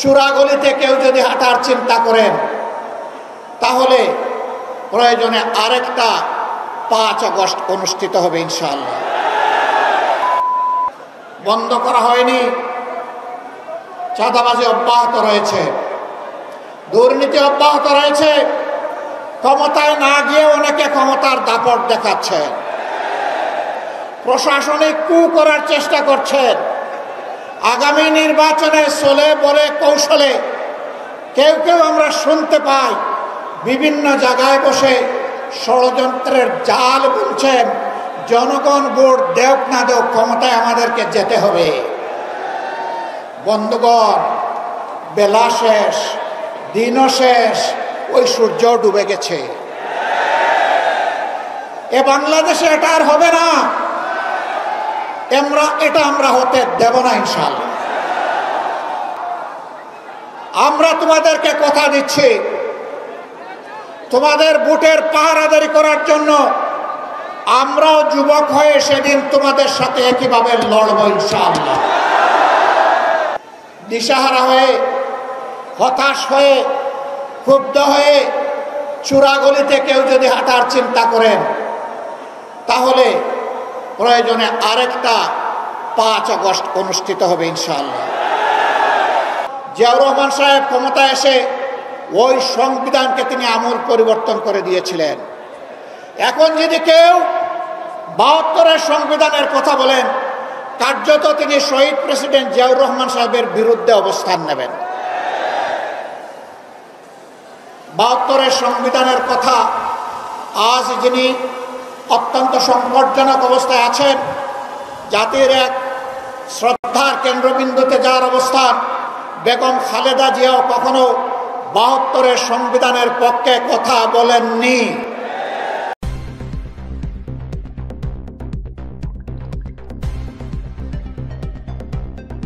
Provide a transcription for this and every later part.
চূড়াগলিতে কেউ যদি হাঁটার চিন্তা করেন, তাহলে প্রয়োজনে আরেকটা 5 আগস্ট অনুষ্ঠিত হবে ইনশাআল্লাহ। বন্ধ করা হয়নি, চাঁদাবাজি অব্যাহত রয়েছে, দুর্নীতি অব্যাহত রয়েছে। ক্ষমতায় না গিয়ে অনেকে ক্ষমতার দাপট দেখাচ্ছেন, প্রশাসনিক কু করার চেষ্টা করছেন। আগামী নির্বাচনে চলে বলে কৌশলে কেউ কেউ আমরা শুনতে পাই বিভিন্ন জায়গায় বসে ষড়যন্ত্রের জাল বুনছেন। জনগণ ভোট দেওক না দেওক, ক্ষমতায় আমাদেরকে যেতে হবে। বন্ধুগণ, বেলা শেষ, দিনও শেষ, ওই সূর্য ডুবে গেছে। এ বাংলাদেশে এটা আর হবে না, আমরা হতে দেব না ইনশাআল্লাহ। আমরা তোমাদেরকে কথা দিচ্ছি, তোমাদের ভোটের পাহারাদারি করার জন্য আমরাও যুবক হয়ে সেদিন তোমাদের সাথে একইভাবে লড়ব ইনশাআল্লাহ। দিশাহারা হয়ে, হতাশ হয়ে, ক্ষুব্ধ হয়ে চূড়াগলিতে কেউ যদি হাঁটার চিন্তা করেন, তাহলে প্রয়োজনে আরেকটা 5 আগস্ট অনুষ্ঠিত হবে ইনশাআল্লাহ। জিয়াউর রহমান সাহেব ক্ষমতায় এসে ওই সংবিধানকে তিনি আমূল পরিবর্তন করে দিয়েছিলেন। এখন যদি কেউ 72-এর সংবিধানের কথা বলেন, কার্যত তিনি শহীদ প্রেসিডেন্ট জিয়াউর রহমান সাহেবের বিরুদ্ধে অবস্থান নেবেন। 72-এর সংবিধানের কথা আজ যিনি অত্যন্ত সংকটজনক অবস্থায় আছেন, জাতির এক শ্রদ্ধার কেন্দ্রবিন্দুতে যার অবস্থান, বেগম খালেদা জিয়াও কখনো 72-এর সংবিধানের পক্ষে কথা বলেননি।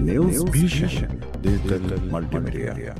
News Vision Digital Multimedia.